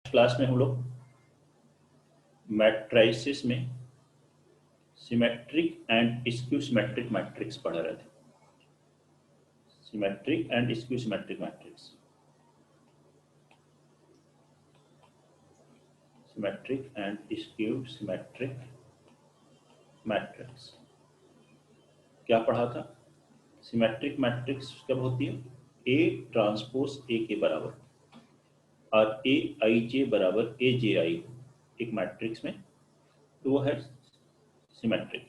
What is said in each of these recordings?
Class में हम लोग मैट्रिसेस में symmetric and skew symmetric matrix पढ़ रहे थे। Symmetric and skew symmetric matrix, symmetric and skew symmetric matrix क्या पढ़ा था? सिमेट्रिक मैट्रिक्स कब होती है? ए ट्रांसपोज ए के बराबर और ए आई जे बराबर ए जे आई एक मैट्रिक्स में, तो वो है symmetric.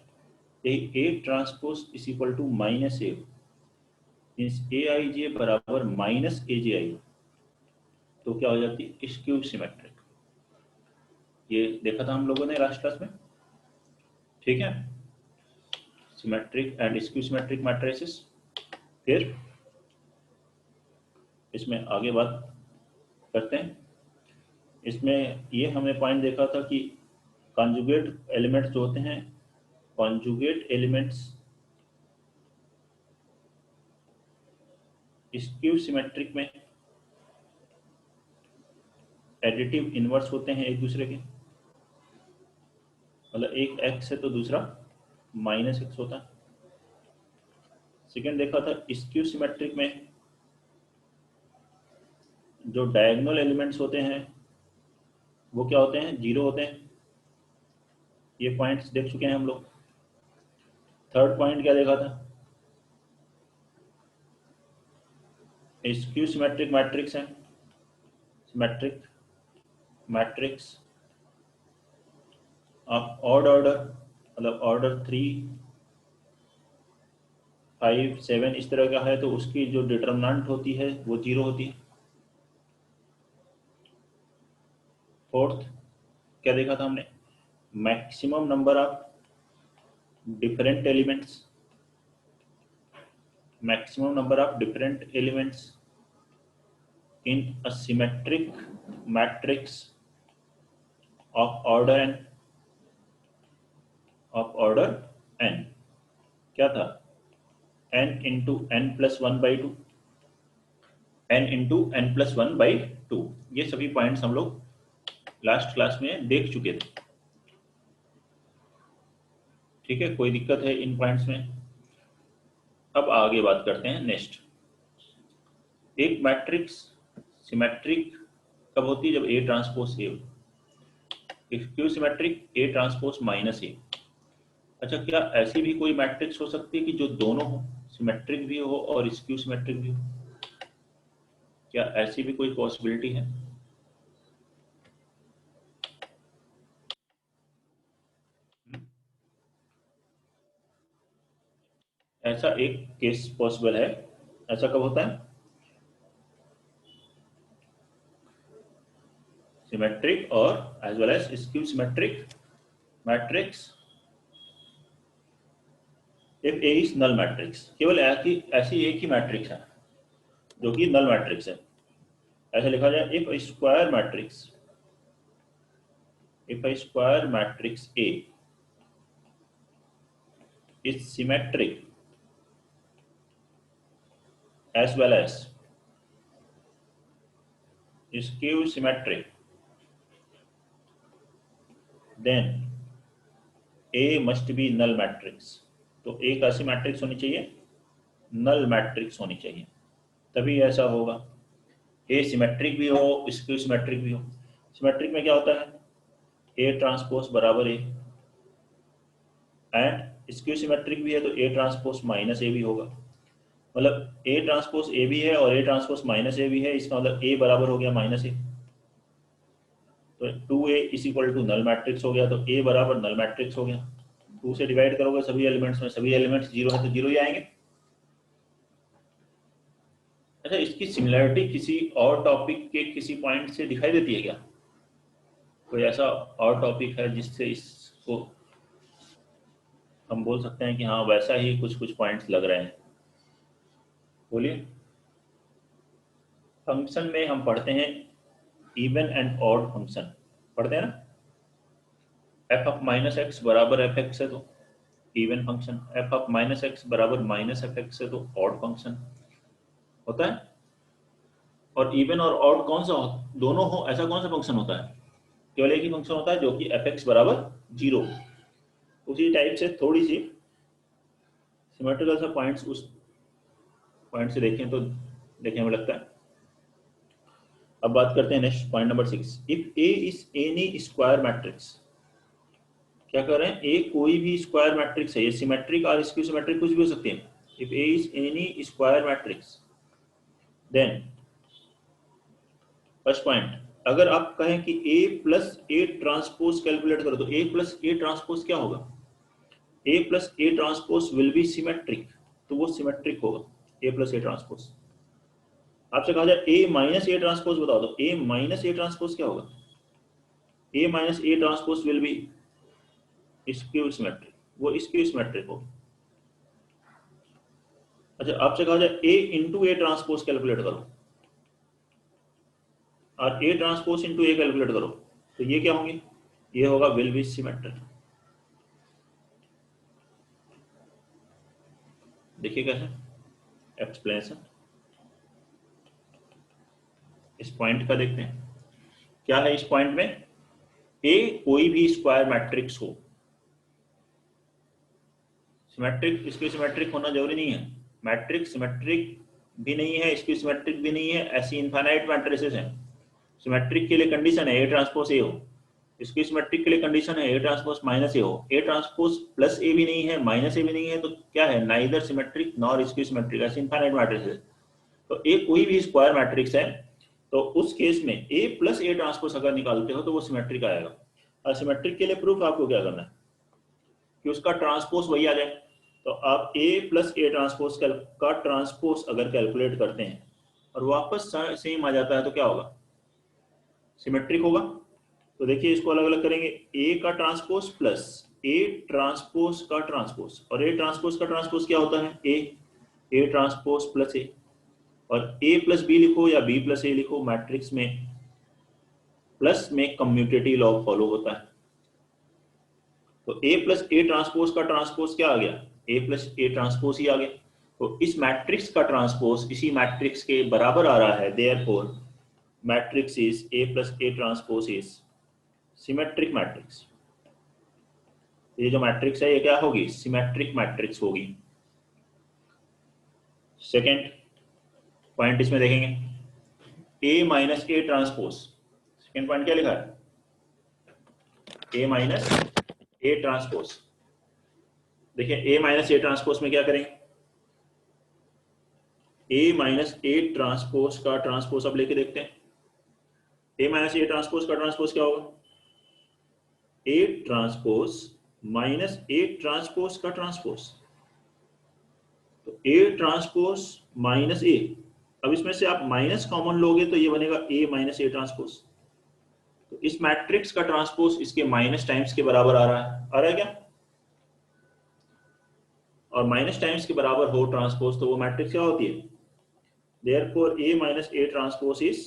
A transpose is equal to minus A, means A I J बराबर माइनस ए जे आई, तो क्या हो जाती है? Skew symmetric. ये देखा था हम लोगों ने लास्ट क्लास में, ठीक है। Symmetric and skew symmetric matrices. फिर इसमें आगे बात करते हैं। इसमें ये हमने पॉइंट देखा था कि कॉन्जुगेट एलिमेंट्स जो होते हैं, कॉन्जुगेट एलिमेंट्स स्क्यू सिमेट्रिक में एडिटिव इनवर्स होते हैं एक दूसरे के, मतलब एक एक्स है तो दूसरा माइनस एक्स होता है। सेकेंड देखा था स्क्यू सिमेट्रिक में जो डायगोनल एलिमेंट्स होते हैं वो क्या होते हैं? जीरो होते हैं। ये पॉइंट्स देख चुके हैं हम लोग। थर्ड पॉइंट क्या देखा था? स्क्यू सिमेट्रिक मैट्रिक्स है, symmetric matrix of odd order, मतलब ऑर्डर 3, 5, 7 इस तरह का है, तो उसकी जो डिटरमिनेंट होती है वो जीरो होती है। फोर्थ क्या देखा था हमने? Maximum number of different elements, maximum number of different elements in a symmetric matrix of order n, of order n क्या था? n into n plus 1 by 2, n into n plus 1 by 2। ये सभी points हम लोग last class में देख चुके थे, ठीक है। कोई दिक्कत है इन पॉइंट्स में? अब आगे बात करते हैं नेक्स्ट। एक मैट्रिक्स सिमेट्रिक कब होती है? जब A transpose A, skew symmetric A transpose minus A. अच्छा, क्या ऐसी भी कोई मैट्रिक्स हो सकती है कि जो दोनों हो, सिमेट्रिक भी हो और स्क्यू सिमेट्रिक भी हो? क्या ऐसी भी कोई पॉसिबिलिटी है? ऐसा एक केस पॉसिबल है। ऐसा कब होता है? सिमेट्रिक और as well as skew symmetric matrix if A is null matrix. केवल ऐसी एक ही मैट्रिक्स है जो कि नल मैट्रिक्स है। ऐसा लिखा जाए, if a square matrix, if a square matrix A is symmetric as well as skew symmetric, then A must be null matrix। तो एक ऐसी मैट्रिक्स होनी चाहिए, नल मैट्रिक्स होनी चाहिए, तभी ऐसा होगा। ए सिमेट्रिक भी हो, स्क्यू सिमेट्रिक भी हो। सिमेट्रिक में क्या होता है? ए ट्रांसपोज बराबर ए, एंड स्क्यू सिमेट्रिक भी है तो ए ट्रांसपोज माइनस ए भी होगा। मतलब ए ट्रांसपोज ए भी है और ए ट्रांसपोज माइनस ए भी है, इसका मतलब ए बराबर हो गया माइनस ए, तो 2A is equal to null matrix हो गया, तो ए बराबर नल मैट्रिक्स हो गया। 2 से डिवाइड करोगे सभी एलिमेंट्स में, सभी एलिमेंट्स जीरो है तो जीरो ही आएंगे। अच्छा, इसकी सिमिलरिटी किसी और टॉपिक के किसी पॉइंट से दिखाई देती है क्या? कोई ऐसा और टॉपिक है जिससे इसको हम बोल सकते हैं कि हाँ वैसा ही कुछ कुछ पॉइंट्स लग रहे हैं? बोलिए। फंक्शन में हम पढ़ते हैं इवन एंड ऑड फंक्शन, पढ़ते हैं ना। एफ ऑफ माइनस एक्स बराबर एफ एक्स है तो even function, F of minus x बराबर माइनस एफ एक्स है तो ऑड फंक्शन होता है। और इवन और ऑड कौन सा दोनों हो, ऐसा कौन सा फंक्शन होता है? केवल एक ही फंक्शन होता है जो कि f(x) बराबर 0। उसी टाइप से थोड़ी सी सिमेट्रिकल सा पॉइंट्स उस पॉइंट से देखें तो देखने में लगता है। अब बात करते हैं next point number 6। If A is any square matrix, क्या कर रहे हैं? ए कोई भी स्क्वायर मैट्रिक्स है, ये सिमेट्रिक और स्क्यू सिमेट्रिक कुछ भी हो सकती है। If A is any square matrix then first point, अगर आप कहें कि A plus A transpose calculate करो तो ए प्लस ए ट्रांसपोज क्या होगा? A plus A transpose will be symmetric, तो वो सिमेट्रिक होगा ए प्लस ए ट्रांसपोज। आपसे कहा जाए ए माइनस ए ट्रांसपोज बताओ, तो ए माइनस ए ट्रांसपोज क्या होगा? A minus A transpose will be skew symmetric, वो स्क्यू सिमेट्रिक होगा। अच्छा, आपसे कहा जाए A into A transpose calculate करो और A transpose into A calculate करो, तो ये क्या होंगे? ये होगा विल बी सिमेट्रिक। देखिए कैसे एक्सप्लेनेशन इस पॉइंट का देखते हैं। क्या है इस पॉइंट में? ए कोई भी स्क्वायर मैट्रिक्स हो, सिमेट्रिक इसकी सिमेट्रिक होना जरूरी नहीं है, मैट्रिक सिमेट्रिक भी नहीं है, इसकी सिमेट्रिक भी नहीं है, ऐसी इनफाइनाइट मैट्रिसेस हैं। सिमेट्रिक के लिए कंडीशन है ए ट्रांसपोज ए हो, इसकी सिमेट्रिक के लिए कंडीशन है ए ट्रांसपोज माइनस ए हो। ए ट्रांसपोज प्लस ए भी नहीं है, माइनस ए भी नहीं है, तो क्या है? नाइदर सिमेट्रिक नॉर इसकी सिमेट्रिक, ऐसी इनफाइनाइट मैट्रिसेस। तो ए कोई भी स्क्वायर मैट्रिक्स है, तो उस केस में ए प्लस ए ट्रांसपोज अगर निकालते हो तो वो सिमेट्रिक आएगा। और सिमेट्रिक के लिए प्रूफ आपको क्या करना है कि उसका ट्रांसपोज वही आ जाए। तो आप ए प्लस ए ट्रांसपोज का ट्रांसपोज अगर कैलकुलेट करते हैं और वापस सेम आ जाता है तो क्या होगा? सिमेट्रिक होगा। तो देखिए इसको अलग अलग करेंगे, ए का ट्रांसपोज प्लस ए ट्रांसपोज का ट्रांसपोज, और ए ट्रांसपोज का ट्रांसपोज क्या होता है? ए ट्रांसपोज प्लस ए, और ए प्लस बी लिखो या बी प्लस ए लिखो, मैट्रिक्स में प्लस में कम्यूटेटिव लॉ फॉलो होता है। तो ए प्लस ए ट्रांसपोज का ट्रांसपोज क्या आ गया? ए प्लस ए ट्रांसपोज ही आ गया। तो इस मैट्रिक्स का ट्रांसपोज इसी मैट्रिक्स के बराबर आ रहा है, therefore matrix is A plus A transpose is symmetric matrix. ये जो मैट्रिक्स है ये क्या होगी? सिमेट्रिक मैट्रिक्स होगी। सेकेंड पॉइंट इसमें देखेंगे, A minus A transpose. Second point क्या लिखा है? A minus A transpose. देखिए ए माइनस ए ट्रांसपोज में क्या करेंगे? ए माइनस ए ट्रांसपोज का ट्रांसपोज अब लेके देखते हैं। ए माइनस ए ट्रांसपोज का ट्रांसपोज क्या होगा? A transpose minus A transpose का ट्रांसपोज, तो ए ट्रांसपोज माइनस ए। अब इसमें से आप माइनस कॉमन लोगे तो ये बनेगा ए माइनस ए ट्रांसपोज। तो इस मैट्रिक्स का ट्रांसपोज इसके माइनस टाइम्स के बराबर आ रहा है क्या? और माइनस टाइम्स के बराबर हो ट्रांसपोज तो वो मैट्रिक्स क्या होती है? Therefore A minus A transpose is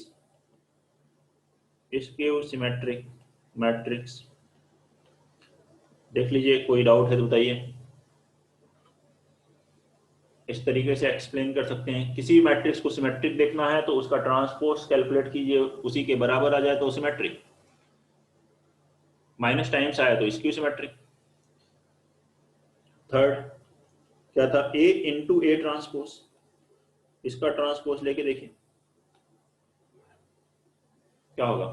skew symmetric matrix. देख लीजिए, कोई डाउट है तो बताइए। इस तरीके से एक्सप्लेन कर सकते हैं। किसी मैट्रिक्स को सिमेट्रिक देखना है तो उसका ट्रांसपोज कैलकुलेट कीजिए, उसी के बराबर आ जाए तो सिमेट्रिक, माइनस टाइम्स आया तो स्क्यू सिमेट्रिक। थर्ड क्या था? ए इंटू ए ट्रांसपोज, इसका ट्रांसपोज लेके देखिए क्या होगा।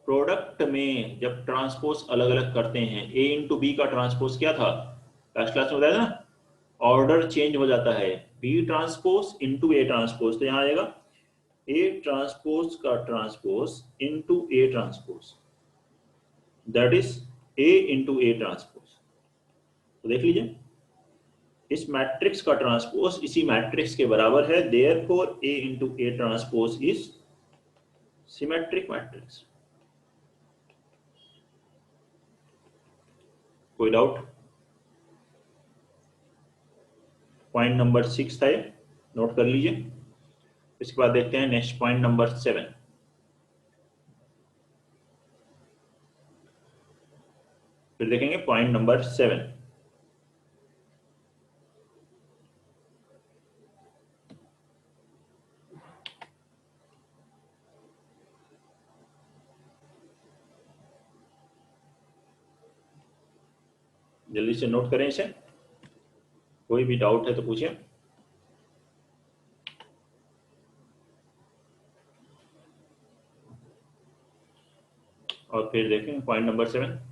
प्रोडक्ट में जब ट्रांसपोज अलग अलग करते हैं, ए इंटू बी का ट्रांसपोज क्या था? लास्ट क्लास में बताया ना, ऑर्डर चेंज हो जाता है, B transpose into A transpose, तो यहां आएगा ए ट्रांसपोज का transpose into A transpose, that is A into A transpose. तो देख लीजिए इस मैट्रिक्स का ट्रांसपोज इसी मैट्रिक्स के बराबर है, therefore A into A transpose is symmetric matrix. कोई डाउट? पॉइंट नंबर 6 था, नोट कर लीजिए। इसके बाद देखते हैं नेक्स्ट पॉइंट नंबर 7। फिर देखेंगे पॉइंट नंबर 7। जल्दी से नोट करें इसे, कोई भी डाउट है तो पूछें। और फिर देखें पॉइंट नंबर 7।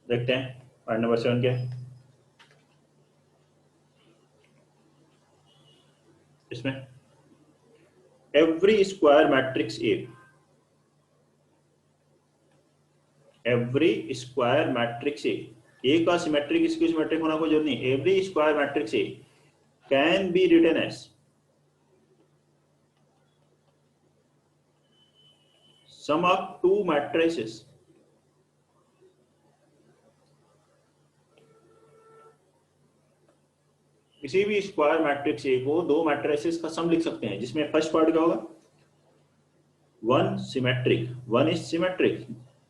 देखते हैं पॉइंट नंबर 7 क्या है इसमें। एवरी स्क्वायर मैट्रिक्स ए का सिमेट्रिक स्क्यू सिमेट्रिक होना कोई जरूरी नहीं। Every square matrix A can be written as sum of two matrices किसी भी स्क्वायर मैट्रिक्स ए को दो मैट्रिसेस का सम लिख सकते हैं, जिसमें फर्स्ट पार्ट क्या होगा, one symmetric, one is symmetric,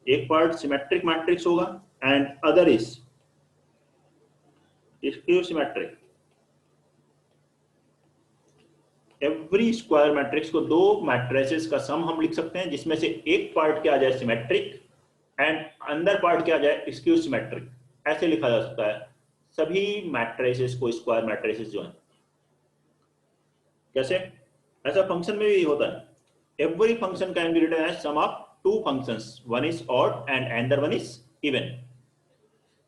एक पार्ट सिमेट्रिक मैट्रिक्स होगा and other is skew symmetric. Every square matrix को दो मैट्रिसेस का सम हम लिख सकते हैं, जिसमें से एक पार्ट क्या आ जाए सिमेट्रिक एंड अंदर पार्ट क्या आ जाए स्क्यू सिमेट्रिक। ऐसे लिखा जा सकता है सभी मैट्रिसेस को, स्क्वायर मैट्रिसेस जो है। कैसे? ऐसा फंक्शन में भी होता है। Every function can be written as sum of two functions, one is odd and another one is even.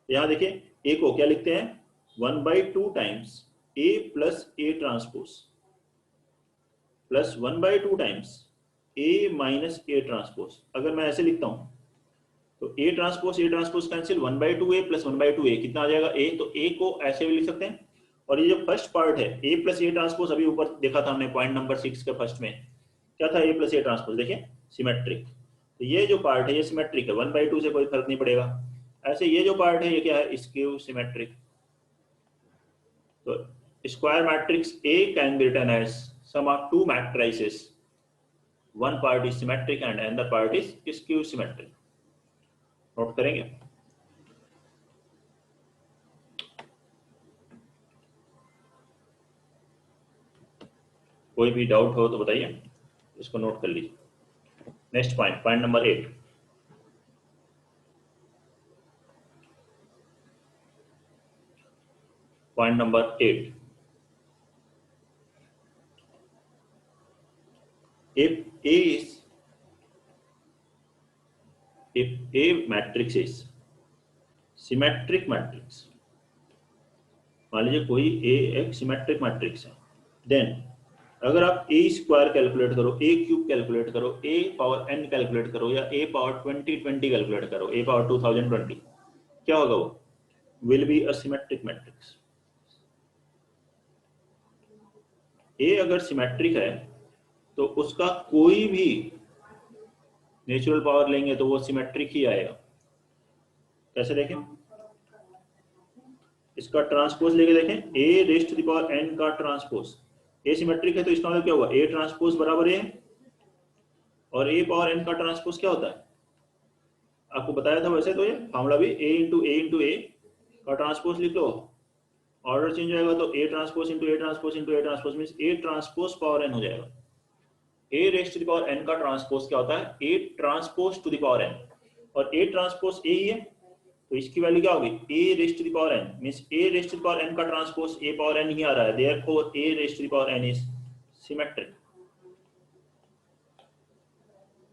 यहां देखिए ए को क्या लिखते हैं, 1/2 times A plus A transpose plus 1/2 times A minus A transpose. अगर मैं ऐसे लिखता हूं तो A transpose cancel, 1/2 A plus 1/2 A कितना आ जाएगा ए। तो ए को ऐसे भी लिख सकते हैं। और ये जो फर्स्ट पार्ट है ए प्लस ए ट्रांसपोज, अभी ऊपर देखा था हमने पॉइंट नंबर 6 के फर्स्ट में क्या था, ए प्लस ए ट्रांसपोज, देखिए सिमेट्रिक। तो ये जो पार्ट है ये सिमेट्रिक है, 1/2 से कोई फर्क नहीं पड़ेगा। ऐसे ये जो पार्ट है ये क्या है, स्क्यू सिमेट्रिक। तो square matrix A can be written as sum of two matrices, one part is symmetric and another part is skew symmetric. Note करेंगे। कोई भी डाउट हो तो बताइए, इसको नोट कर लीजिए। Next point, point number 8। Point number 8, if a matrix is symmetric matrix, मान लीजिए कोई ए एक सिमेट्रिक मैट्रिक्स है, देन अगर आप ए स्क्वायर कैलकुलेट करो, ए क्यूब कैलकुलेट करो, ए पावर एन कैलकुलेट करो, या ए पावर 2020 कैलकुलेट करो, ए पावर 2020, क्या होगा वो will be a symmetric matrix. A अगर सिमेट्रिक है तो उसका कोई भी नेचुरल पावर लेंगे तो वो सिमेट्रिक ही आएगा। कैसे देखें, इसका ट्रांसपोज लेके देखें, A raised to the power N का ट्रांसपोज, ए सिमेट्रिक है तो इसका मतलब क्या हुआ, ए ट्रांसपोज बराबर ए, और ए पावर एन का ट्रांसपोज क्या होता है आपको बताया था वैसे तो ये फॉर्मूला भी, ए का ट्रांसपोज लिख लो, ऑर्डर चेंज होगा तो A transpose into A transpose into A transpose means A transpose power N हो जाएगा। A raised to the power N का ट्रांसपोज क्या होता है, A transpose to the power N, और ए ट्रांसपोज ए ही है तो इसकी वैल्यू क्या होगी, A raised to the power N means A raised to the power N का ट्रांसपोज ए पावर एन ही आ रहा है, therefore A raised to the power N is symmetric.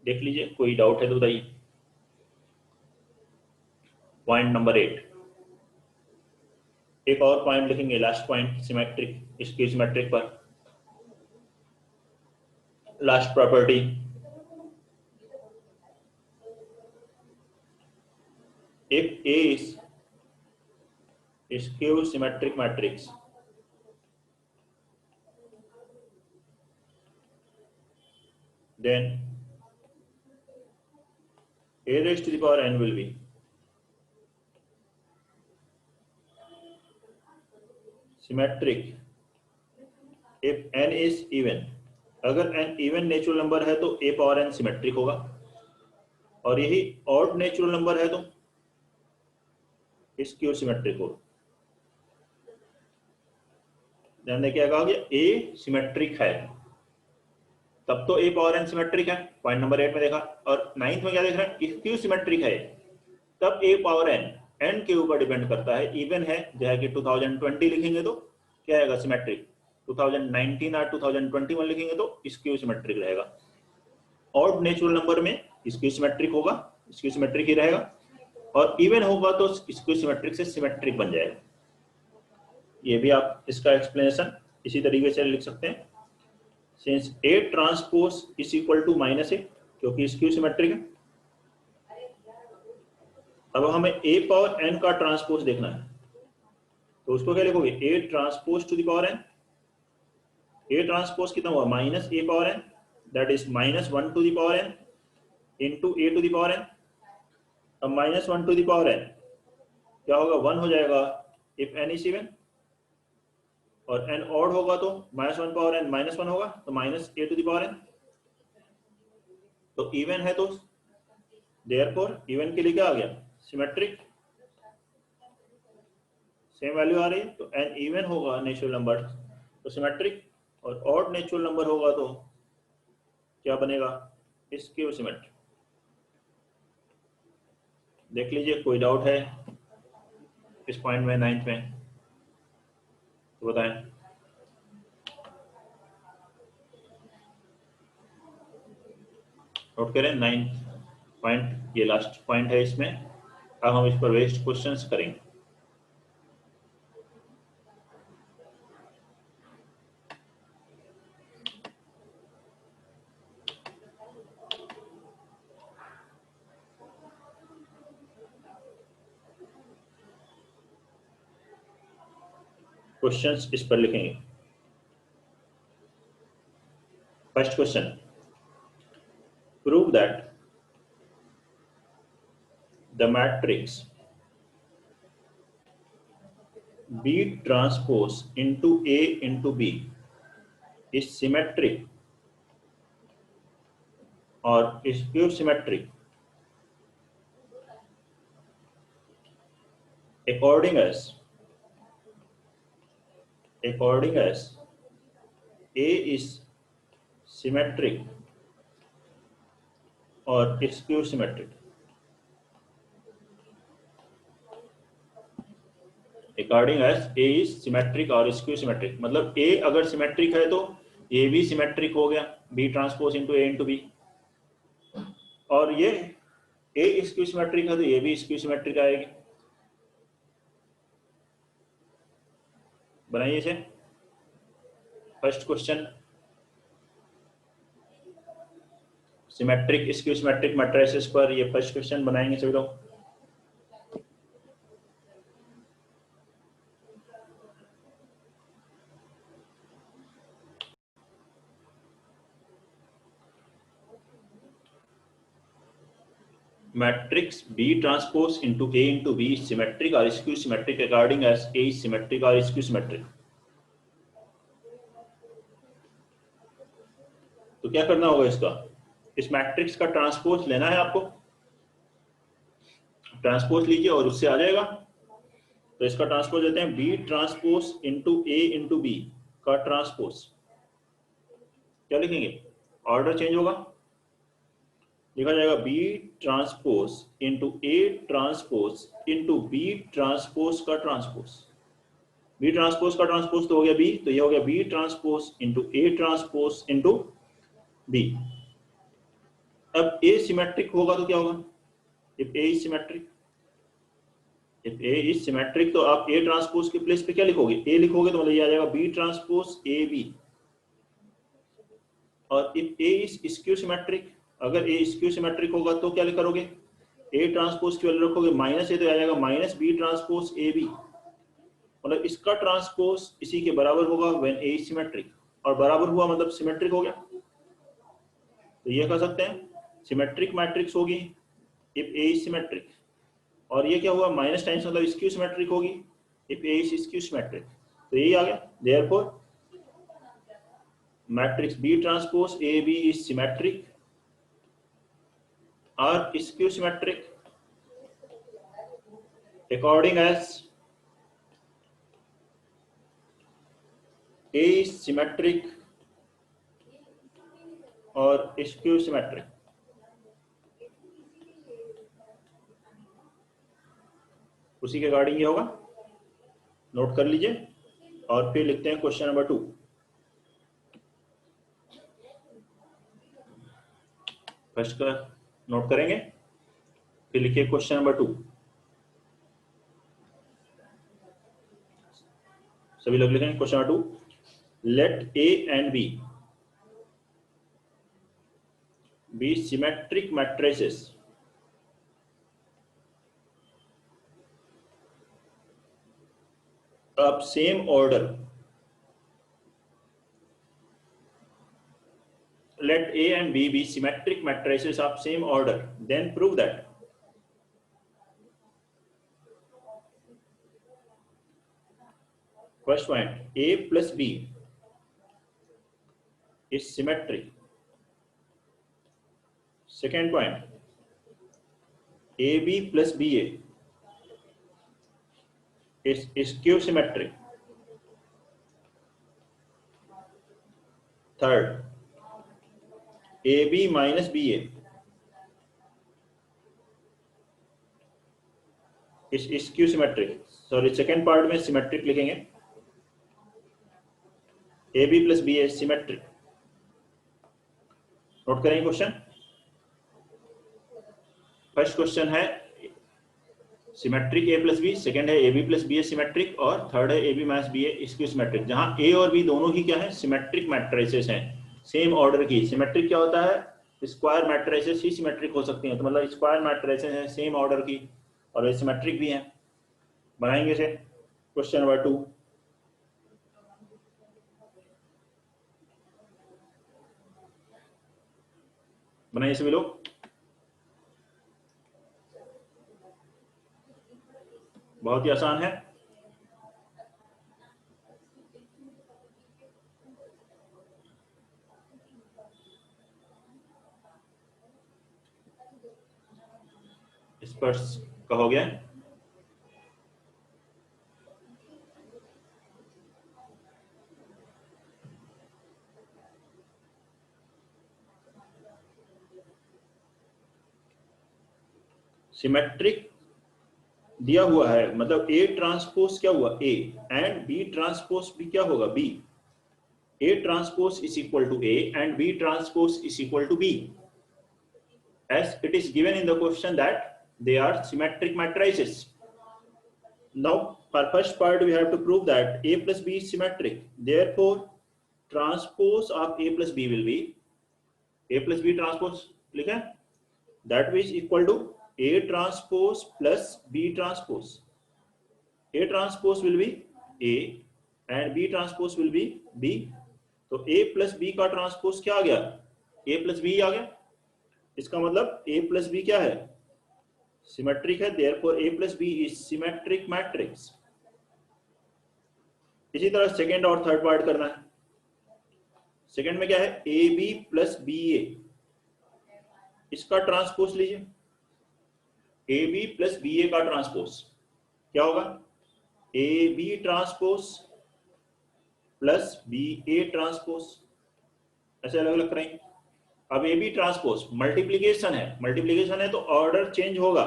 देख लीजिए, कोई डाउट है तो बताइए। पॉइंट नंबर 8, एक और पॉइंट लिखेंगे, लास्ट पॉइंट सिमेट्रिक, इसकी सिमेट्रिक पर last property, if A is skew symmetric matrix, then a raised to the power n will be symmetric if n is even। अगर n इवन नेचुरल नंबर है तो a power n symmetric होगा, और यही odd natural number है तो skew symmetric होगा। ध्यान दें क्या कहा गया, a सिमेट्रिक है तब तो a पावर n सिमेट्रिक है, पॉइंट नंबर 8 में देखा। और 9th में क्या देख रहे हैं, स्क्यू सिमेट्रिक है तब a पावर n के ऊपर डिपेंड करता है, इवन है जैसे कि 2020 लिखेंगे तो क्या आएगा सिमेट्रिक, 2019 और 2021 लिखेंगे तो स्क्यू सिमेट्रिक रहेगा। ऑड नेचुरल नंबर में स्क्यू सिमेट्रिक होगा, स्क्यू सिमेट्रिक ही रहेगा, और इवन होगा तो स्क्यू सिमेट्रिक से सिमेट्रिक बन जाएगा। ये भी आप इसका एक्सप्लेनेशन इसी तरीके से लिख सकते हैं, since A transpose is equal to -a, क्योंकि स्क्यू सिमेट्रिक है। अब हमें a पावर n का ट्रांसपोज देखना है, तो उसको क्या लिखोगे, a transpose to the power n। a transpose कितना हुआ, -a power n, that is -1 to the power n into a to the power n। अब -1 टू द पावर n क्या होगा, 1 हो जाएगा इफ n इज इवन, और n odd होगा तो -1 पावर n -1 होगा, तो -a to the power n। तो इवन है तो देयरफॉर इवन के लिए क्या आ गया, सिमेट्रिक, सेम वैल्यू आ रही है, तो n इवन होगा नेचुरल नंबर तो सिमेट्रिक, और ऑड नेचुरल नंबर होगा तो क्या बनेगा, स्क्यू सिमेट्रिक। देख लीजिए कोई डाउट है इस पॉइंट में 9th में तो बताएं। नोट करें 9th पॉइंट, ये लास्ट पॉइंट है इसमें। अब हम इस पर वेस्ट क्वेश्चंस करेंगे। क्वेश्चंस इस पर लिखेंगे। First question, prove that the matrix B transpose into A into B is symmetric or skew symmetric according as A is symmetric or skew symmetric। According as A is symmetric और skew symmetric, मतलब A अगर symmetric है तो A भी symmetric हो गया, B transpose into A into B, और ये A स्क्यू सिमेट्रिक है तो ये भी स्क्यू सिमेट्रिक आएगी। बनाइए इसे। First question, symmetric skew symmetric matrices पर ये फर्स्ट क्वेश्चन बनाएंगे सभी लोग। Matrix B transpose into A into B is symmetric or skew symmetric according as A is symmetric or skew symmetric। तो क्या करना होगा इसका, इस मैट्रिक्स का ट्रांसपोज लेना है आपको, ट्रांसपोज लीजिए और उससे आ जाएगा। तो इसका ट्रांसपोज लेते हैं, B transpose into A into B का ट्रांसपोज, क्या लिखेंगे, ऑर्डर चेंज होगा, लिखा जाएगा B transpose into A transpose into B transpose का ट्रांसपोज। B ट्रांसपोज का ट्रांसपोज तो हो गया B, तो ये हो गया B transpose into A transpose into B। अब A सिमेट्रिक होगा तो क्या होगा, if A is symmetric, if A is symmetric तो आप A ट्रांसपोज के प्लेस पे क्या लिखोगे, A लिखोगे तो मतलब ये आ जाएगा B ट्रांसपोज AB। और if A is skew symmetric, अगर A स्क्यू सिमेट्रिक होगा तो क्या करोगे, A ट्रांसपोज की वैल्यू रखोगे -A तो आ जाएगा -B ट्रांसपोज AB, मतलब इसका ट्रांसपोज इसी के बराबर होगा व्हेन A इज सिमेट्रिक, और बराबर हुआ मतलब सिमेट्रिक हो गया। तो ये कह सकते हैं सिमेट्रिक मैट्रिक्स होगी इफ ए इज सिमेट्रिक, और ये क्या हुआ माइनस टाइम्स मतलब स्क्यू सिमेट्रिक होगी if A is skew symmetric, तो यही आ गया। Therefore matrix B transpose A B is symmetric और skew symmetric according as A is symmetric और skew symmetric। उसी के अकॉर्डिंग ये होगा, नोट कर लीजिए। और फिर लिखते हैं क्वेश्चन नंबर 2। फर्स्ट का नोट करेंगे, फिर लिखिए क्वेश्चन नंबर 2। सभी लोग लिखेंगे question number 2। Let A and B be symmetric matrices of same order. Let A and B be symmetric matrices of same order, then prove that first point A plus B is symmetric. Second point, AB plus BA is skew symmetric. Third, AB minus BA is skew symmetric. Sorry, second part में symmetric लिखेंगे। AB plus BA is symmetric. Note करेंगे question. First question है symmetric A plus B, second है A B plus B A symmetric, और third है A B minus B A skew symmetric. जहां A और B दोनों ही क्या है सिमेट्रिक मैट्रिसेस हैं, सेम ऑर्डर की। सिमेट्रिक क्या होता है, स्क्वायर मैट्रिसेस ही सिमेट्रिक हो सकती हैं, तो मतलब स्क्वायर मैट्रिसेस हैं सेम ऑर्डर की और ये सिमेट्रिक भी हैं। बनाएंगे इसे क्वेश्चन नंबर 2। बनाइए सभी लोग। बहुत ही आसान है। इस पर कहो गया सिमेट्रिक दिया हुआ है, मतलब ए ट्रांसपोज क्या हुआ ए एंड बी ट्रांसपोज भी क्या होगा B. A transpose is equal to A and B transpose is equal to B, as it is given in the question that they are symmetric matrices. Now for first part we have to prove that A plus B is symmetric, therefore transpose of A plus B will be A plus B transpose लिखा, that is equal to A transpose plus B transpose. A transpose will be A and B transpose will be B. तो A plus B का transpose क्या आ गया, A plus B आ गया। इसका मतलब A plus B क्या है सिमेट्रिक है, therefore A plus B is symmetric matrix। इसी तरह सेकेंड और थर्ड पार्ट करना है। सेकेंड में क्या है AB plus BA, इसका ट्रांसपोज लीजिए। AB plus BA का ट्रांसपोज क्या होगा AB transpose plus BA transpose, ऐसे अलग अलग करेंगे। अब AB ट्रांसपोज मल्टीप्लीकेशन है तो ऑर्डर चेंज होगा।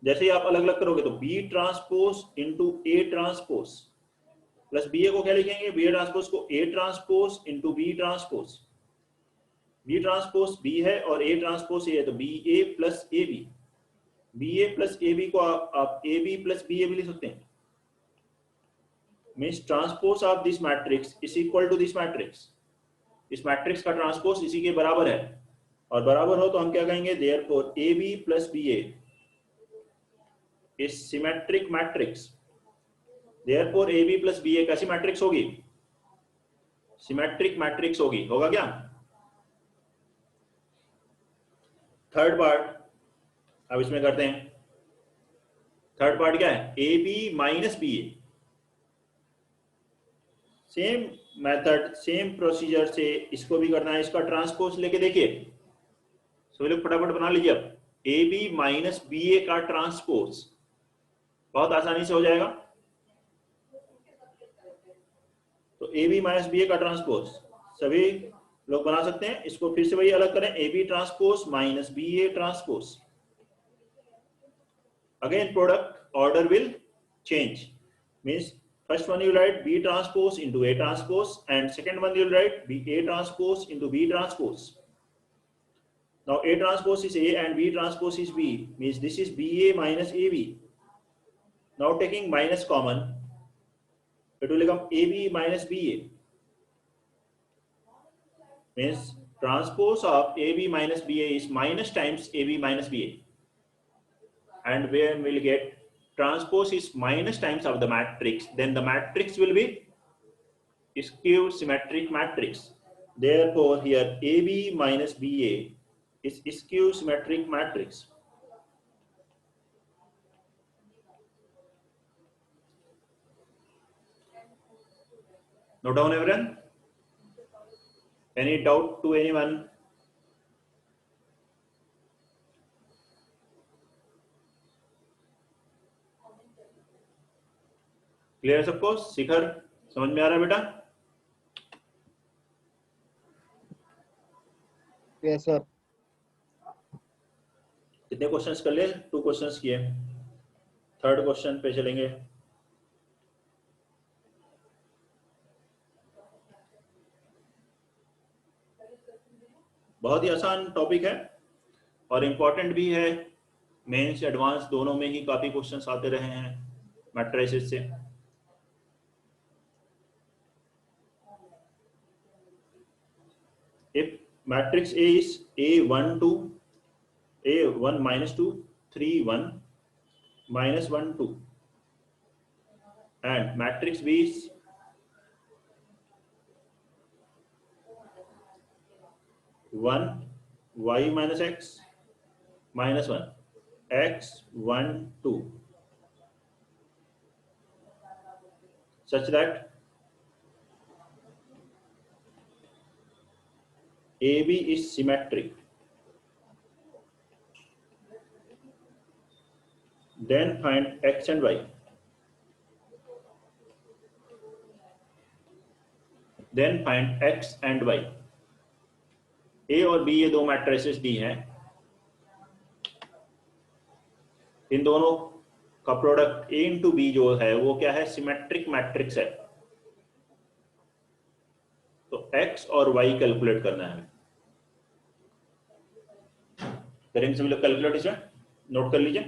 जैसे ही आप अलग अलग करोगे तो B transpose into A transpose plus BA को क्या लिखेंगे, BA ट्रांसपोज को A transpose into B transpose. B transpose B है और A ट्रांसपोज A है, तो BA plus AB, BA plus AB को आप AB प्लस BA भी लिख सकते हैं। Means transpose of this matrix is equal to this matrix. इस मैट्रिक्स का ट्रांसपोज इसी के बराबर है, और बराबर हो तो हम क्या कहेंगे therefore AB plus BA is symmetric matrix. Therefore AB plus BA कैसी मैट्रिक्स होगी, सिमेट्रिक मैट्रिक्स होगी। होगा क्या। थर्ड पार्ट अब इसमें करते हैं, थर्ड पार्ट क्या है, A B minus B A. Same method same procedure से इसको भी करना है, इसका ट्रांसपोज लेके देखिए, सभी लोग फटाफट बना लीजिए। अब ए बी माइनस बी ए का ट्रांसपोज बहुत आसानी से हो जाएगा। तो ए बी माइनस बी ए का ट्रांसपोज सभी लोग बना सकते हैं। इसको फिर से वही अलग करें, A B transpose minus B A transpose. Again product order will change, means first one you write B transpose into A transpose, and second one you'll write B A transpose into B transpose. Now A transpose is A and B transpose is B, means this is BA minus AB. Now taking minus common, it will become AB minus BA, means transpose of AB minus BA is minus times AB minus BA, and where we'll get transpose is minus times of the matrix, then the matrix will be skew symmetric matrix. Therefore here AB minus BA is skew symmetric matrix. Note down everyone. Any doubt to anyone? Clear सबको? शिखर समझ में आ रहा है बेटा? Yes sir. कितने questions कर लिए? 2 questions किए, थर्ड क्वेश्चन पे चलेंगे। बहुत ही आसान टॉपिक है और इम्पोर्टेंट भी है, मेंस एडवांस दोनों में ही काफी क्वेश्चंस आते रहे हैं मैट्रिसेस से। If matrix A is A1 2, A1 minus 2, 3 1 minus 1 2, and matrix B is one y minus x minus 1 x 1 2, such that AB is symmetric, then find x and y. Then find x and y. A और B ये दो matrices दी हैं, इन दोनों का product A into B जो है वो क्या है, सिमेट्रिक मैट्रिक्स है। तो x और y कैलकुलेट करना है। करेंगे सभी लोग कैलकुलेट, इसमें नोट कर लीजिए।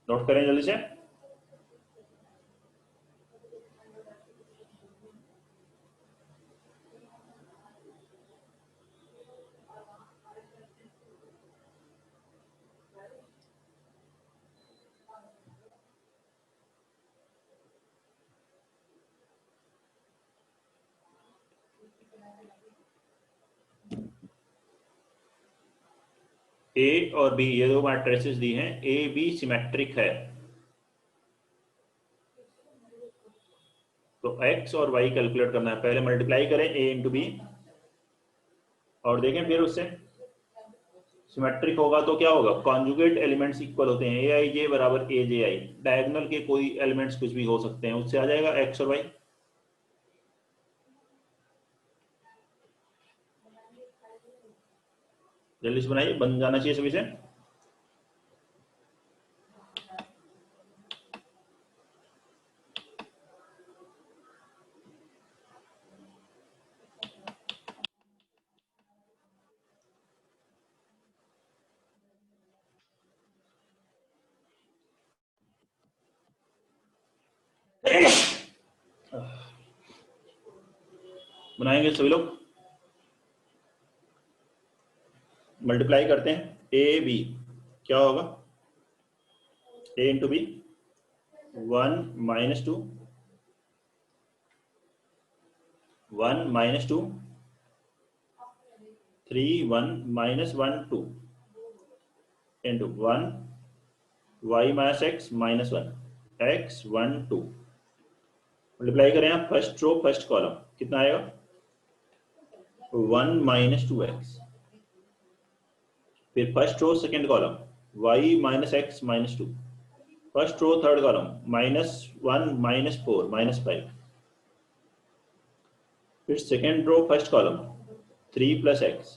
नोट करें जल्दी से। ए और बी ये दो मैट्रिसेस दी हैं, ए बी सिमेट्रिक है, तो x और y कैलकुलेट करना है। पहले मल्टीप्लाई करें a इंटू बी और देखें फिर उससे सिमेट्रिक होगा तो क्या होगा, कॉन्जुगेट एलिमेंट्स इक्वल होते हैं, ए आई जे बराबर ए जे आई, डायगोनल के कोई एलिमेंट्स कुछ भी हो सकते हैं, उससे आ जाएगा x और y। जल्दी से बनाइए, बन जाना चाहिए सभी से। बनाएंगे सभी लोग, मल्टीप्लाई करते हैं, ए बी क्या होगा, A into B 1 minus 2 1 minus 2 3 1 minus 1 2 into 1 Y minus x minus 1 X 1 2 multiply करें आप फर्स्ट रो फर्स्ट कॉलम कितना आएगा 1 माइनस 2x फिर first row second column y minus x minus 2 first row third column -1 -4 -5 फिर second row first column 3 plus x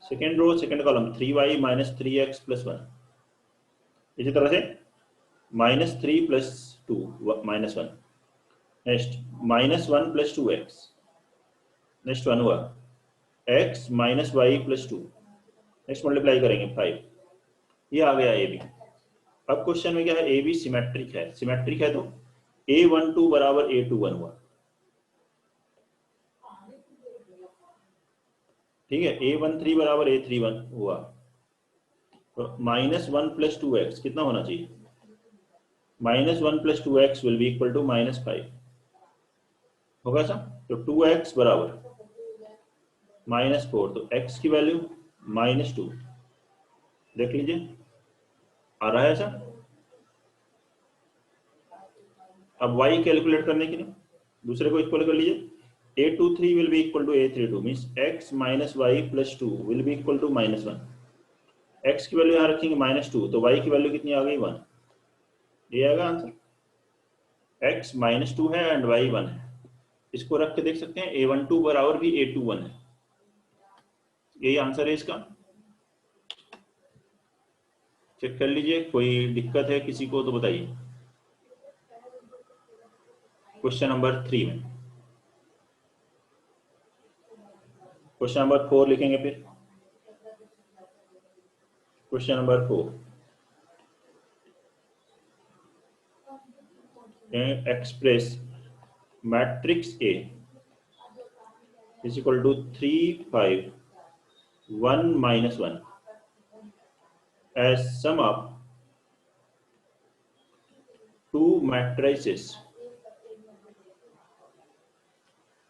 second row second column 3y minus 3x plus 1 इसी तरह से -3 plus 2 -1 next -1 plus 2x next 1 हुआ x minus y plus 2 next multiply करेंगे 5 ये आ गया A B. अब question में क्या है ए बी सिमेट्रिक है तो A12 बराबर A21 हुआ ठीक है A13 बराबर A31 हुआ तो -1 प्लस 2x कितना होना चाहिए -1 plus 2x will be equal to -5 होगा सर तो 2x बराबर -4 तो x की वैल्यू -2 देख लीजिए आ रहा है सर। अब y कैलकुलेट करने के लिए दूसरे को इक्वल कर लीजिए A23 will be equal to A32 means x minus y plus 2 will be equal to -1 x की वैल्यू यहाँ रखेंगे -2 तो y की वैल्यू कितनी आ गई 1 ये आएगा आंसर x -2 है एंड y 1 है इसको रख के देख सकते हैं A12 बराबर भी A21 है यही आंसर है इसका चेक कर लीजिए कोई दिक्कत है किसी को तो बताइए क्वेश्चन नंबर 3 में क्वेश्चन नंबर 4 लिखेंगे फिर question number 4 express matrix A is equal to 3 5 1 minus 1 as sum of two matrices,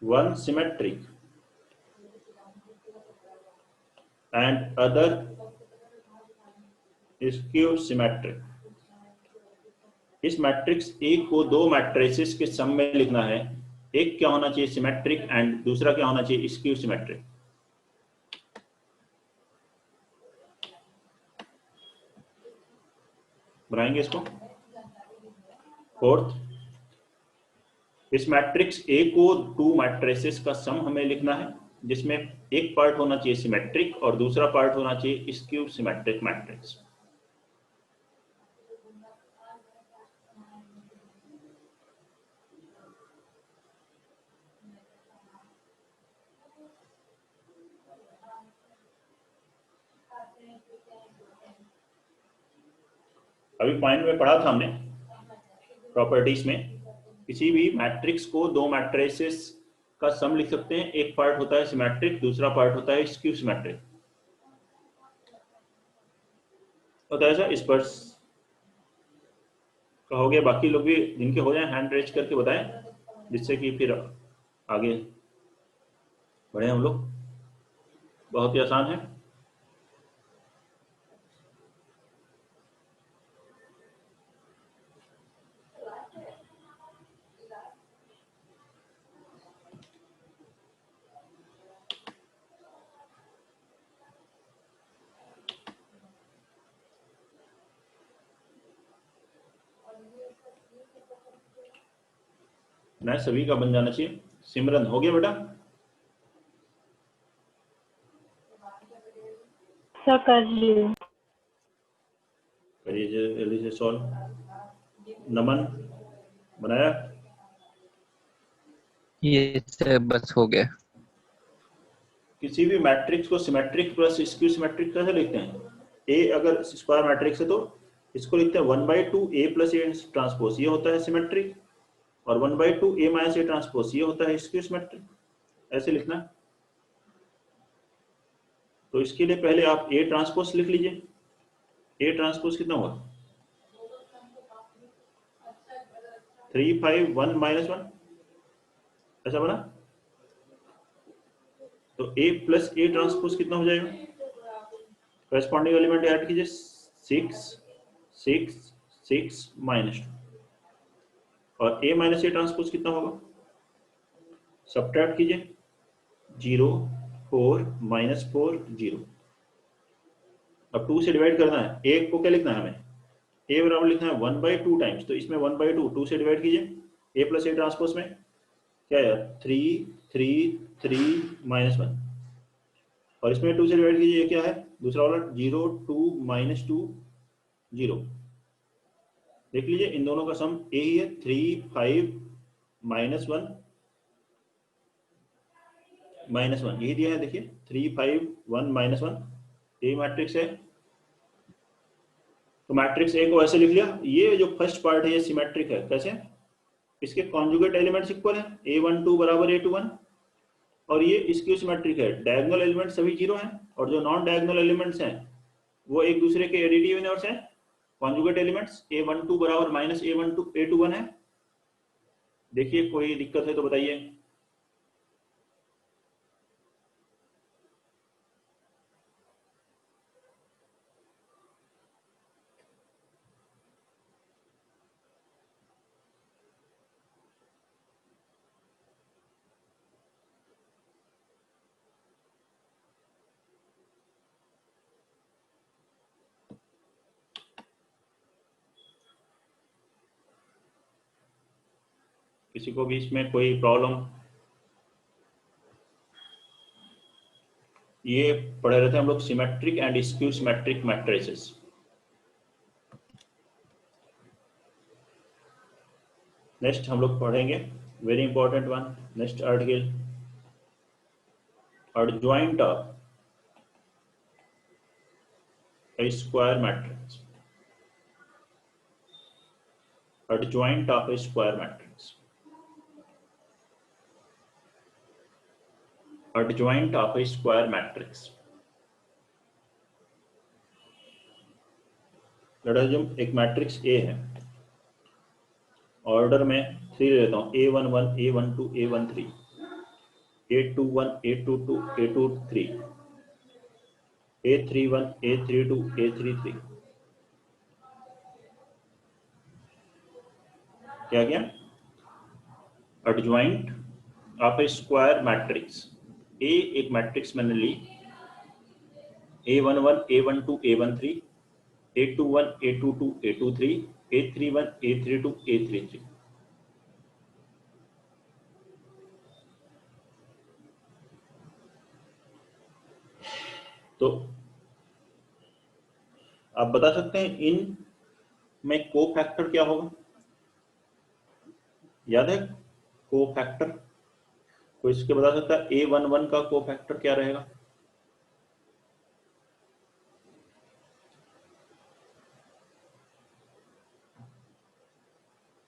one symmetric and other skew symmetric। इस मैट्रिक्स ए को दो मैट्रिसेस के सम में लिखना है एक क्या होना चाहिए सिमेट्रिक एंड दूसरा क्या होना चाहिए स्क्यू सिमेट्रिक। बनाएंगे इसको फोर्थ इस मैट्रिक्स ए को टू मैट्रिसेस का सम हमें लिखना है जिसमें एक पार्ट होना चाहिए सिमेट्रिक और दूसरा पार्ट होना चाहिए स्क्यू सिमेट्रिक मैट्रिक्स। अभी पॉइंट में पढ़ा था हमने प्रॉपर्टीज में किसी भी मैट्रिक्स को दो मैट्रिसेस का सम लिख सकते हैं एक पार्ट होता है सिमेट्रिक दूसरा पार्ट होता है स्क्यू सिमेट्रिक होता है सर। इस पर कहोगे बाकी लोग भी जिनके हो जाए हैंड रेज करके बताएं जिससे कि फिर आगे बढ़े हम लोग। बहुत ही आसान है। ना सभी का बन जाना चाहिए। सिमरन हो गया बेटा? सर कर लिए। करिए जल्दी से सॉल्व। नमन बनाया? ये से बस हो गया। किसी भी मैट्रिक्स को सिमेट्रिक प्लस स्क्यू सिमेट्रिक कैसे लिखते हैं? ए अगर स्क्वायर मैट्रिक्स है तो इसको लिखते हैं 1/2 ए प्लस ए ट्रांसपोज ये होता है सिमेट्रिक और 1/2 ए माइनस ए ट्रांसपोज ये होता है स्क्यू सिमेट्रिक। ऐसे लिखना है। तो इसके लिए पहले आप ए ट्रांसपोज लिख लीजिए। ए ट्रांसपोज कितना हुआ 3 5 1 -1 ऐसा बना तो A प्लस A ट्रांसपोज कितना हो जाएगा? करस्पॉन्डिंग एलिमेंट ऐड कीजिए, 6 6 6 -2, और A माइनस A ट्रांसपोज कितना होगा? सब्ट्रैक्ट कीजिए, 0 4 -4 0। अब 2 से डिवाइड करना है, A को क्या लिखना है हमें? A बराबर लिखना है 1/2 टाइम्स, तो इसमें 1/2 2 से डिवाइड कीजिए। A प्लस A ट्रांसपोज में क्या है? 3 3 3 -1, और इसमें 2 से डिवाइड कीजिए, ये क्या है? दूसरा वाला 0 2 -2 0। देख लीजिए इन दोनों का सम ए ही है, 3 5 -1 -1 यही दिया है। देखिए 3 5 1 -1 ए मैट्रिक्स है। तो मैट्रिक्स ए को ऐसे लिख लिया। ये जो फर्स्ट पार्ट है ये सिमेट्रिक है। कैसे? इसके कॉन्जुगेट एलिमेंट्स इक्वल है, a12 बराबर a21, और ये स्क्यू सिमेट्रिक है, डायगोनल एलिमेंट सभी जीरो हैं, और जो नॉन डायगोनल एलिमेंट्स हैं वो एक दूसरे के एडिटिव इनवर्स हैं। कॉन्जुगेट एलिमेंट्स a12 बराबर -a12 a21 है। देखिए कोई दिक्कत है तो बताइए। किसी को भी इसमें कोई प्रॉब्लम? ये पढ़े रहते हैं हम लोग symmetric and skew symmetric matrices. Next हम लोग पढ़ेंगे very important one, next article, adjoint of a square matrix, adjoint of a square matrix, adjoint of a square matrix। लड़ाजम एक मैट्रिक्स ए है, ऑर्डर में 3 लेता हूँ, a11 a12 a13 a21 a22 a23 a31 a32 a33। क्या क्या? Adjoint of A square matrix. A एक matrix मैंने ली, a11 a12 a13 a21 a22 a23 a31 a32 a33। तो आप बता सकते हैं इन में को फैक्टर क्या होगा? याद है को फैक्टर? कोई इसके बता सकता है a11 का को फैक्टर क्या रहेगा?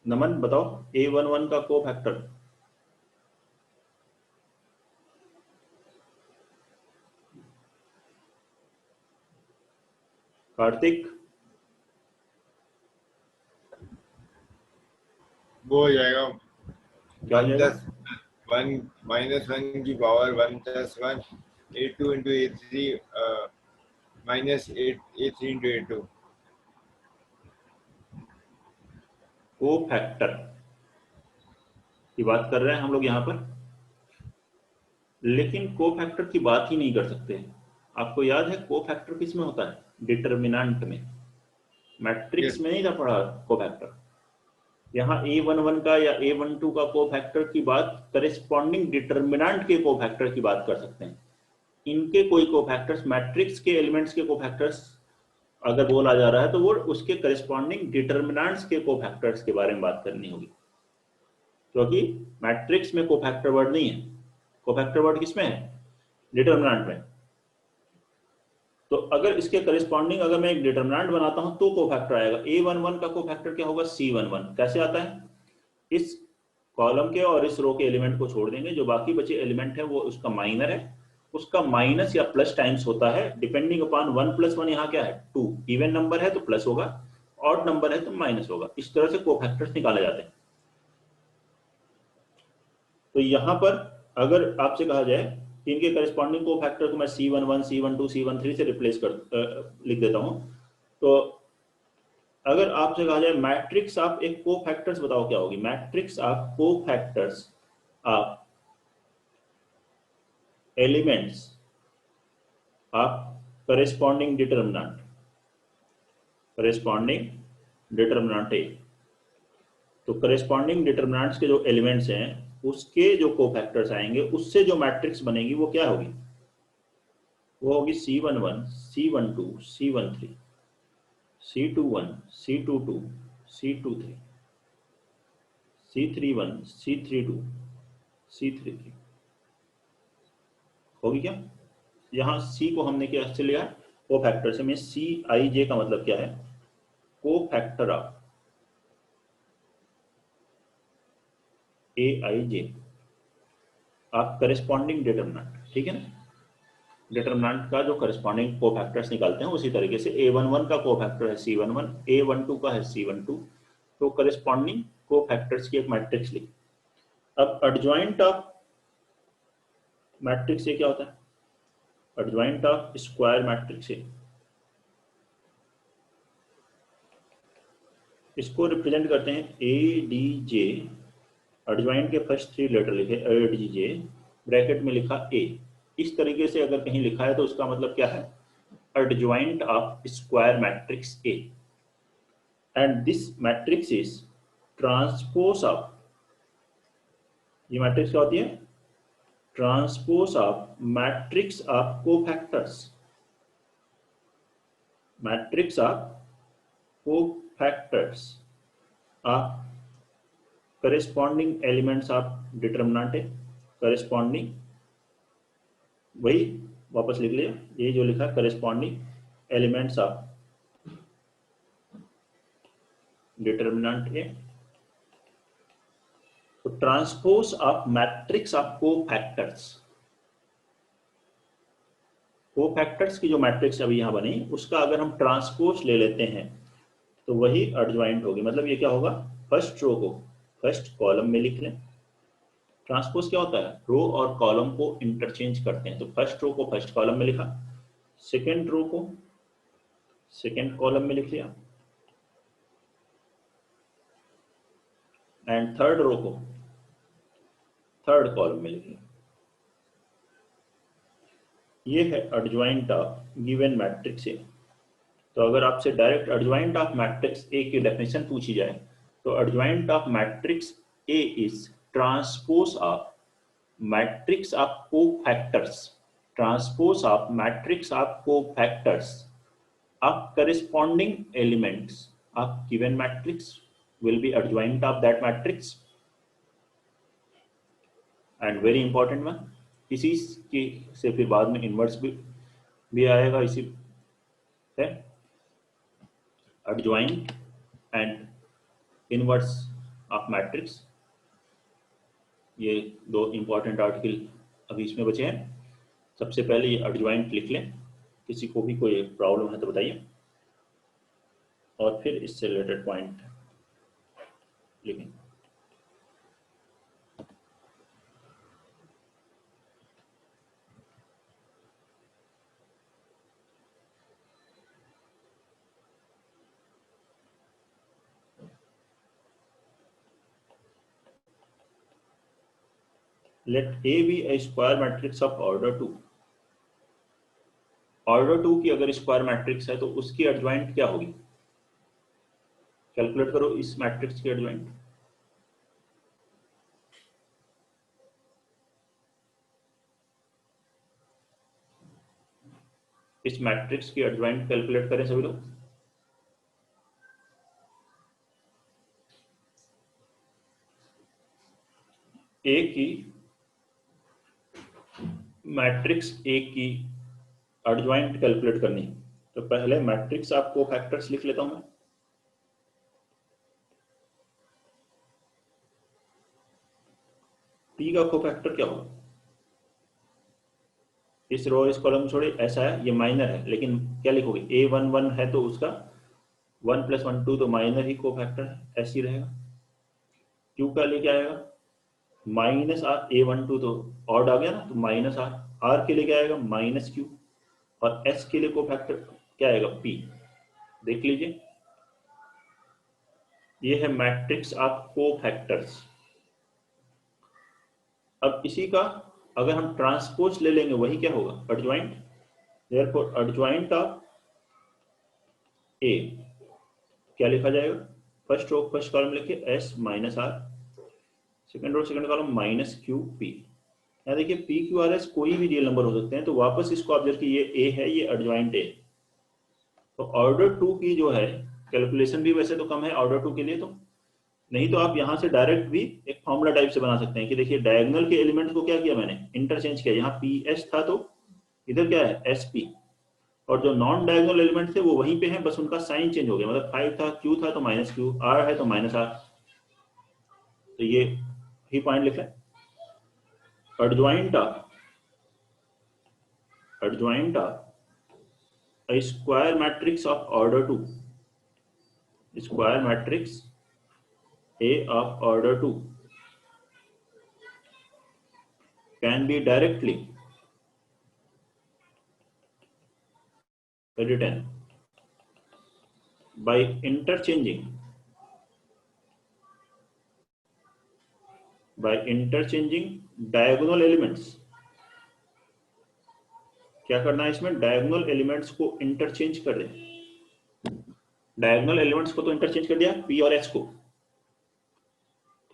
नमन बताओ, a11 का को फैक्टर। कार्तिक? वो हो जाएगा क्या हो जाएगा? 1 -1 की power 1 + 1 a2 into a3 minus a3 into a2। को फैक्टर की बात कर रहे हैं हम लोग यहाँ पर, लेकिन को फैक्टर की बात ही नहीं कर सकते। आपको याद है को फैक्टर किस में होता है? डिटरमिनेंट में। मैट्रिक्स में नहीं था पढ़ा को फैक्टर। यहाँ a11 का या a12 का को फैक्टर की बात करेस्पॉन्डिंग डिटरमिनेंट के को फैक्टर की बात कर सकते हैं। इनके कोई को फैक्टर्स, मैट्रिक्स के एलिमेंट्स के को फैक्टर्स अगर बोला जा रहा है तो वो उसके करेस्पॉन्डिंग डिटरमिनेंट्स के को फैक्टर्स के बारे में बात करनी होगी, क्योंकि मैट्रिक्स में को फैक्टर वर्ड नहीं है। को फैक्टर वर्ड किसमें है? डिटरमिनेंट में। तो अगर इसके करेस्पॉन्डिंग अगर मैं एक डिटरमिनेंट बनाता हूं तो को फैक्टर आएगा। a11 का को फैक्टर क्या होगा? c11। कैसे आता है? इस कॉलम के और इस रो के एलिमेंट को छोड़ देंगे, जो बाकी बचे एलिमेंट है वो उसका माइनर है, उसका माइनस या प्लस टाइम्स होता है डिपेंडिंग अपॉन 1 + 1 यहाँ क्या है? 2। इवन नंबर है तो प्लस होगा, ऑड नंबर है तो माइनस होगा। इस तरह से को फैक्टर्स निकाले जाते हैं। तो यहां पर अगर आपसे कहा जाए इनके करस्पॉन्डिंग को फैक्टर को मैं C11, C12, C13 से रिप्लेस लिख देता हूँ। तो अगर आपसे कहा जाए मैट्रिक्स आप एक को फैक्टर्स बताओ क्या होगी, मैट्रिक्स आप को फैक्टर्स आप एलिमेंट्स आप करस्पॉन्डिंग डिटर्मिनेंट ए। तो करस्पॉन्डिंग डिटर्मिनेंट्स के जो एलिमेंट्स हैं उसके जो कोफैक्टर्स आएंगे उससे जो मैट्रिक्स बनेगी वो क्या होगी, वो होगी C11, C12, C13, C21, C22, C23, C31, C32, C33 होगी क्या। यहाँ C को हमने क्या से लिया, कोफैक्टर से। में CIJ का मतलब क्या है, कोफैक्टर ऑफ AIJ आप करस्पॉन्डिंग डिटर्मिनेंट, ठीक है ना। डिटर्मिनेंट का जो करस्पॉन्डिंग कोफैक्टर्स निकालते हैं उसी तरीके से A11 का कोफैक्टर है C11, A12 का है C12, तो करस्पॉन्डिंग कोफैक्टर्स की एक मैट्रिक्स ली। अब एडजॉइंट ऑफ मैट्रिक्स ये क्या होता है, एडजॉइंट ऑफ स्क्वायर मैट्रिक्स है, इसको रिप्रेजेंट करते हैं ADJ। एडजॉइंट के फर्स्ट 3 लेटर लिखे ADJ, ब्रैकेट में लिखा A। इस तरीके से अगर कहीं लिखा है तो उसका मतलब क्या है, adjoint of square matrix A, and this matrix is transpose of, ये मैट्रिक्स क्या होती है, transpose of matrix of cofactors, matrix of cofactors of corresponding elements of determinant है, करस्पॉन्डिंग, वही वापस लिख लिया, ये जो लिखा करस्पॉन्डिंग एलिमेंट्स ऑफ डिटर्मिनेंट है। तो transpose of matrix of cofactors, cofactors की जो मैट्रिक्स अभी यहां बनी उसका अगर हम ट्रांसपोज ले लेते हैं तो वही एडजॉइंट होगी। मतलब ये क्या होगा, फर्स्ट रो को फर्स्ट कॉलम में लिख लें। ट्रांसपोज क्या होता है, रो और कॉलम को इंटरचेंज करते हैं। तो फर्स्ट रो को फर्स्ट कॉलम में लिखा, सेकेंड रो को सेकेंड कॉलम में लिख लिया, एंड थर्ड रो को थर्ड कॉलम में लिख लिया। ये है adjoint of given matrix A. तो अगर आपसे direct adjoint of matrix A की डेफिनेशन पूछी जाए तो adjoint of matrix A is transpose of matrix of cofactors, transpose of matrix of cofactors of corresponding elements of given matrix will be adjoint of that matrix, and very important one, इसी के से फिर बाद में inverse भी आएगा, इसी है adjoint and inverse of matrix। ये 2 इंपॉर्टेंट आर्टिकल अभी इसमें बचे हैं। सबसे पहले ये adjoint लिख लें, किसी को भी कोई प्रॉब्लम है तो बताइए, और फिर इससे रिलेटेड पॉइंट लिखें। Let A B a square matrix of order 2। Order 2 की अगर स्क्वायर मैट्रिक्स है तो उसकी एडजॉइंट क्या होगी, कैलकुलेट करो इस मैट्रिक्स की एडजॉइंट। इस मैट्रिक्स की एडजॉइंट कैलकुलेट करें सभी लोग। ए की मैट्रिक्स ए की एडजॉइंट कैलकुलेट करनी है तो पहले मैट्रिक्स ऑफ कोफैक्टर्स लिख लेता हूं मैं। पी का कोफैक्टर क्या होगा, इस रो इस कॉलम छोड़े, ऐसा है, ये माइनर है, लेकिन क्या लिखोगे, A11 है तो उसका 1 + 1 2 तो माइनर ही कोफैक्टर है, ऐसे ही रहेगा। क्यू का लेके आएगा -R, A12 तो ऑड आ गया ना, तो -R, आर के लिए क्या आएगा माइनस क्यू, और एस के लिए कोफैक्टर क्या आएगा पी। देख लीजिए, ये है मैट्रिक्स ऑफ कोफैक्टर्स। अब इसी का अगर हम ट्रांसपोज ले लेंगे वही क्या होगा, adjoint. Therefore adjoint of A क्या लिखा जाएगा, फर्स्ट रो फर्स्ट कॉलम लिखिए S minus R, second row second column minus Q P. यहाँ देखिए पी क्यू आर एस कोई भी रियल नंबर हो सकते हैं, तो वापस इसको ऑब्जर्व कीजिए, ये ए है, ये एडजॉइंट ए। तो ऑर्डर 2 की जो है कैलकुलेशन भी वैसे तो कम है ऑर्डर 2 के लिए, तो नहीं तो आप यहां से डायरेक्ट भी एक फॉर्मूला टाइप से बना सकते हैं कि देखिए डायगोनल के एलिमेंट को क्या किया मैंने, इंटरचेंज किया। यहाँ पी एस था तो इधर क्या है एस पी, और जो नॉन डायगोनल एलिमेंट थे वो वहीं पे हैं, बस उनका साइन चेंज हो गया। मतलब 5 था, क्यू था तो माइनस क्यू, आर है तो माइनस आर। तो ये ही पॉइंट लिखा है। Adjoint of a square matrix of order 2, square matrix A of order 2 can be directly written by interchanging diagonal elements। क्या करना है इसमें, डायगोनल एलिमेंट्स को इंटरचेंज कर दें। डायगोनल एलिमेंट्स को तो इंटरचेंज कर दिया पी और एस को,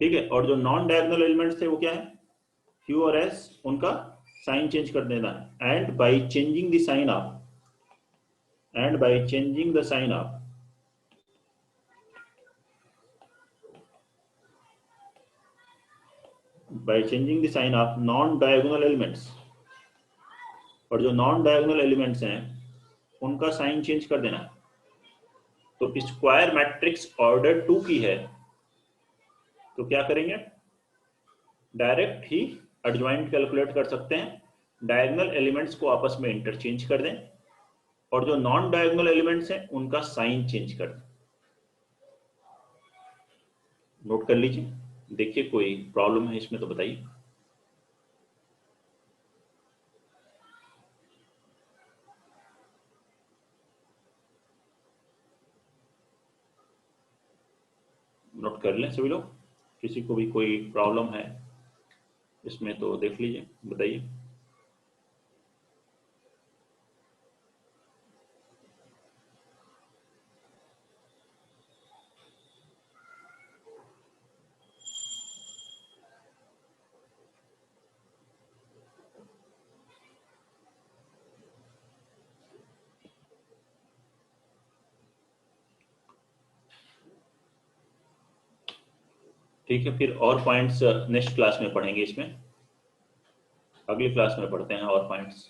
ठीक है, और जो नॉन डायगोनल एलिमेंट्स थे वो क्या है क्यू और एस, उनका साइन चेंज कर देना है। And by changing the sign of, and by changing the sign of non diagonal elements, और जो नॉन डायगोनल एलिमेंट्स हैं उनका साइन चेंज कर देना। तो स्क्वायर मैट्रिक्स ऑर्डर 2 की है, तो क्या करेंगे, डायरेक्ट ही एडजॉइंट कैलकुलेट कर सकते हैं, डायगोनल एलिमेंट्स को आपस में इंटरचेंज कर दें, और जो नॉन डायगोनल एलिमेंट्स हैं उनका साइन चेंज कर दें। नोट कर लीजिए, देखिए कोई प्रॉब्लम है इसमें तो बताइए। नोट कर लें सभी लोग, किसी को भी कोई प्रॉब्लम है इसमें तो देख लीजिए, बताइए। ठीक है, फिर और पॉइंट्स नेक्स्ट क्लास में पढ़ेंगे, इसमें अगली क्लास में पढ़ते हैं और पॉइंट्स।